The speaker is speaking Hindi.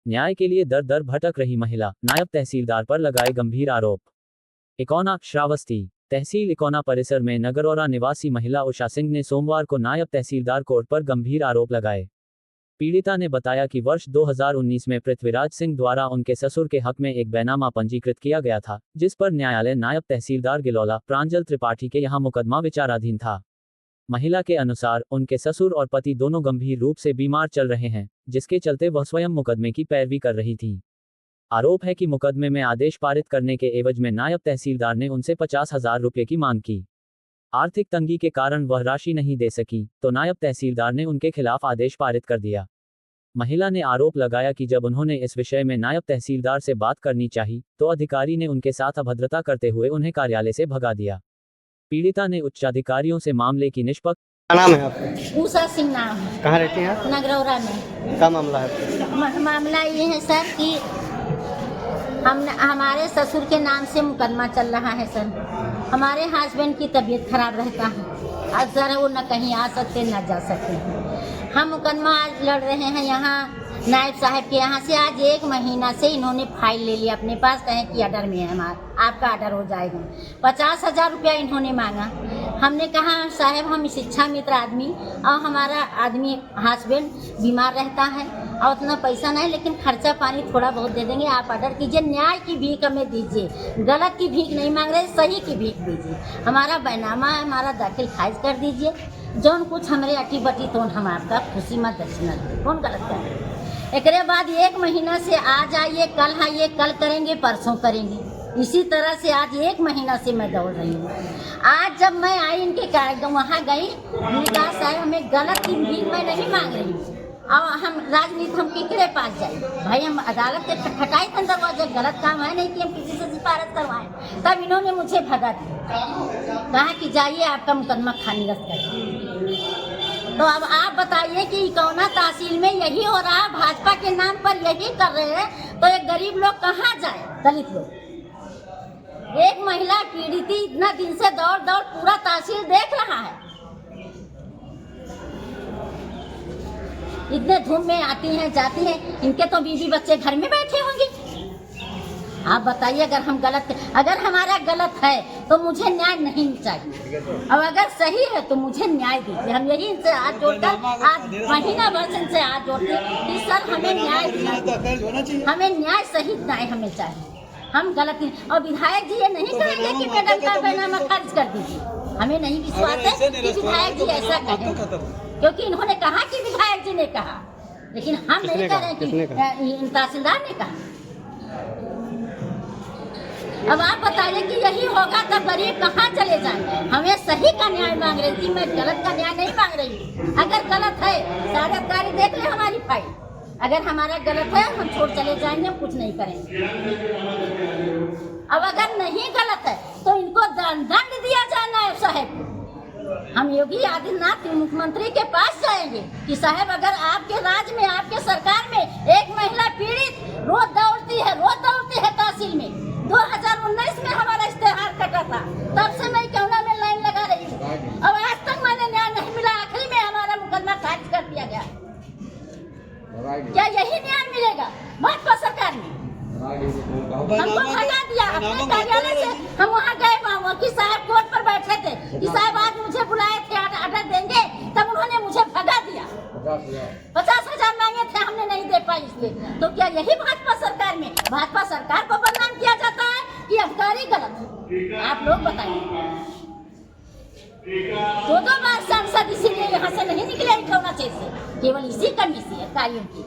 न्याय के लिए दर दर भटक रही महिला, नायब तहसीलदार पर लगाए गंभीर आरोप। इकौना, श्रावस्ती तहसील इकौना परिसर में नगरौरा निवासी महिला उषा सिंह ने सोमवार को नायब तहसीलदार कोर्ट पर गंभीर आरोप लगाए। पीड़िता ने बताया कि वर्ष 2019 में पृथ्वीराज सिंह द्वारा उनके ससुर के हक में एक बैनामा पंजीकृत किया गया था, जिस पर न्यायालय नायब तहसीलदार गिलौला प्रांजल त्रिपाठी के यहां मुकदमा विचाराधीन था। महिला के अनुसार उनके ससुर और पति दोनों गंभीर रूप से बीमार चल रहे हैं, जिसके चलते वह स्वयं मुकदमे की पैरवी कर रही थी। आरोप है कि मुकदमे में आदेश पारित करने के एवज में नायब तहसीलदार ने उनसे 50,000 रुपये की मांग की। आर्थिक तंगी के कारण वह राशि नहीं दे सकी, तो नायब तहसीलदार ने उनके खिलाफ आदेश पारित कर दिया। महिला ने आरोप लगाया कि जब उन्होंने इस विषय में नायब तहसीलदार से बात करनी चाहिए, तो अधिकारी ने उनके साथ अभद्रता करते हुए उन्हें कार्यालय से भगा दिया। पीड़िता ने उच्चाधिकारियों से मामले की निष्पक्ष। क्या नाम है आपका? उषा सिंह नाम है। कहाँ रहती हैं आप? नगरौरा में। क्या मामला है? मामला ये है सर कि हमारे ससुर के नाम से मुकदमा चल रहा है सर। हमारे हस्बैंड की तबीयत खराब रहता है, अक्सर वो न कहीं आ सकते न जा सकते। हम मुकदमा आज लड़ रहे हैं यहाँ नायब साहब के यहाँ से। आज 1 महीना से इन्होंने फाइल ले लिया अपने पास, कहें कि ऑर्डर में है हमारा, आपका ऑर्डर हो जाएगा। 50,000 रुपया इन्होंने मांगा। हमने कहा साहब हम शिक्षा मित्र आदमी और हमारा आदमी हस्बैंड बीमार रहता है और उतना पैसा नहीं, लेकिन खर्चा पानी थोड़ा बहुत दे देंगे, आप ऑर्डर कीजिए, न्याय की भीख हमें दीजिए, गलत की भीख नहीं मांग रहे, सही की भीख दीजिए। हमारा बैनामा है, हमारा दाखिल खारिज कर दीजिए, जौन कुछ हमारे अटी बटी तो हम आपका खुशी मत दक्षिणा दें। कौन गलत कर? एक बाद 1 महीना से आज आइए, कल आइए, कल करेंगे, परसों करेंगे, इसी तरह से आज 1 महीना से मैं दौड़ रही हूँ। आज जब मैं आई इनके वहाँ गई, मैंने कहा साहब हमें गलत की भीख मैं नहीं मांग रही हूँ, और हम राजनीति हम किसके पास जाए भाई? हम अदालत के खटखटाई के अंदर जब गलत काम है नहीं कि हम किसी से सिफारिश करवाएं। तब इन्होंने मुझे भगा दिया, कहा कि जाइए आपका मुकदमा खारिज कर। तो अब आप बताइए कि इकौना तहसील में यही हो रहा है, भाजपा के नाम पर यही कर रहे हैं, तो एक गरीब लोग कहाँ जाए? दलित लोग। एक महिला पीड़ित इतना दिन से दौड़ दौड़ पूरा तहसील देख रहा है, इतने धूम में आती हैं जाती हैं, इनके तो बीवी बच्चे घर में बैठे होंगे। आप बताइए अगर हमारा गलत है तो मुझे न्याय नहीं चाहिए, और अगर सही है तो मुझे न्याय दीजिए। हम यही इनसे हाथ जोड़कर आज महीना भर से इनसे हाथ जोड़ते कि सर हमें न्याय दीजिए, हमें न्याय सही न्याय हमें चाहिए। हम गलत नहीं, और विधायक जी ये नहीं कहेंगे कि मैडम का बैनामा खारिज कर दीजिए। हमें नहीं विश्वास है कि विधायक जी ऐसा कहें, क्योंकि इन्होंने कहा कि विधायक जी ने कहा, लेकिन हम नहीं कह रहे कि तहसीलदार ने कहा। अब आप बताइए कि यही होगा तब गरीब कहाँ चले जाएंगे? हमें सही का न्याय मांग रही थी, मैं गलत का न्याय नहीं मांग रही हूँ। अगर गलत है सारे अधिकारी देख ले हमारी फाइल, अगर हमारा गलत है हम छोड़ चले जाएंगे, हम कुछ नहीं करेंगे। अब अगर नहीं गलत है तो इनको दंड दिया जाए नायब साहब। हम योगी आदित्यनाथ मुख्यमंत्री के पास जाएंगे कि साहब अगर आपके राज्य में आपके सरकार में एक महिला पीड़ित रोज दौड़ती है तहसील में। 2019 में हमारा इश्तेहार कटा था, तब से मैं इकौना में लाइन लगा रही हूँ, अब आज तक मैंने न्याय नहीं मिला। आखिरी में हमारा मुकदमा खारिज कर दिया गया। क्या यही न्याय मिलेगा भाजपा सरकार ने? हमको भगा दिया अपने कार्यालय से। हम वहाँ गए, वकील साहब कोर्ट पर बैठे थे कि साहब आज मुझे बुलाए थे, ऑर्डर देंगे, तब उन्होंने मुझे भगा दिया। 50,000 मांगे थे, हमने नहीं दे पाई इस पे। तो क्या यही भाजपा सरकार में भाजपा सरकार को बदनाम किया जाता है कि अधिकारी गलत है? आप लोग बताइए। 2 बार सांसद इसीलिए यहाँ से नहीं निकले इकौना से, केवल इसी कमी से कार्यों की।